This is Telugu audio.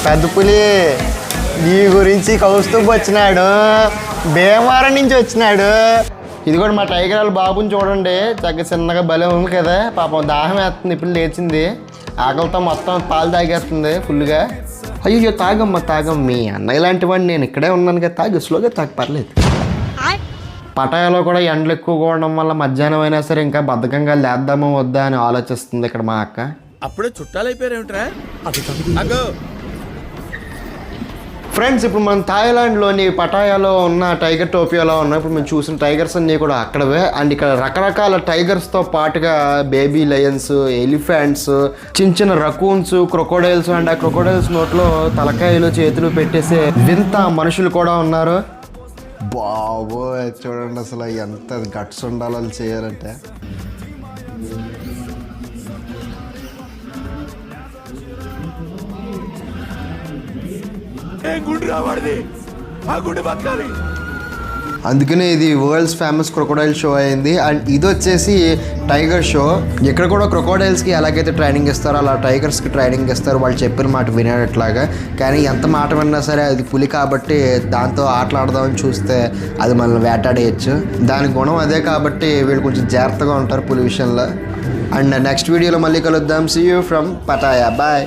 పెద్ద పులి నీ గురించి కౌస్తుభ్ వచ్చినాడు, భీమవరం నుంచి వచ్చినాడు. ఇది కూడా మా టైగర్ వాళ్ళ బాబుని చూడండి, చక్కగా చిన్నగా భలే ఉంది కదా. పాపం దాహం వేస్తుంది, ఇప్పుడు లేచింది, ఆకలితో మొత్తం పాలు తాగేస్తుంది ఫుల్గా. అయ్యో తాగమ్మ మీ అన్నయ్య లాంటి వాడిని నేను ఇక్కడే ఉన్నాను కదా, తాగు స్లోగా తాగు పర్లేదు. పటాయాలో కూడా ఎండలు ఎక్కువగా ఉండడం వల్ల మధ్యాహ్నం అయినా సరే ఇంకా బద్ధకంగా లేద్దామో వద్దా అని ఆలోచిస్తుంది ఇక్కడ మా అక్క. అప్పుడే చుట్టాలు అయిపోయారేమిట్రా ఫ్రెండ్స్? ఇప్పుడు మనం థాయిలాండ్లోని పటాయాలో ఉన్న టైగర్ టోపియాలో ఉన్నాం. ఇప్పుడు మనం చూసిన టైగర్స్ అన్నీ కూడా అక్కడవే. అండ్ ఇక్కడ రకరకాల టైగర్స్తో పాటుగా బేబీ లయన్స్, ఎలిఫెంట్స్, చిన్న రకూన్స్, క్రొకోడైల్స్, అండ్ ఆ క్రొకోడైల్స్ నోట్లో తలకాయలు చేతులు పెట్టేసే వింత మనుషులు కూడా ఉన్నారు. బాబో చూడండి అసలు ఎంత గట్స్ ఉండాలో చేయాలంటే. అందుకనే ఇది వరల్డ్స్ ఫేమస్ క్రొకోడైల్ షో అయింది. అండ్ ఇది వచ్చేసి టైగర్ షో. ఇక్కడ కూడా క్రొకోడైల్స్కి ఎలాగైతే ట్రైనింగ్ ఇస్తారో అలా టైగర్స్కి ట్రైనింగ్ ఇస్తారు, వాళ్ళు చెప్పిన మాట వినేట్లాగా. కానీ ఎంత మాట విన్నా సరే అది పులి కాబట్టి దాంతో ఆటలాడదామని చూస్తే అది మనల్ని వేటాడేయచ్చు. దాని గుణం అదే కాబట్టి వీళ్ళు కొంచెం జాగ్రత్తగా ఉంటారు పులి విషయంలో. అండ్ నెక్స్ట్ వీడియోలో మళ్ళీ కలుద్దాం. See you from Pattaya. Bye.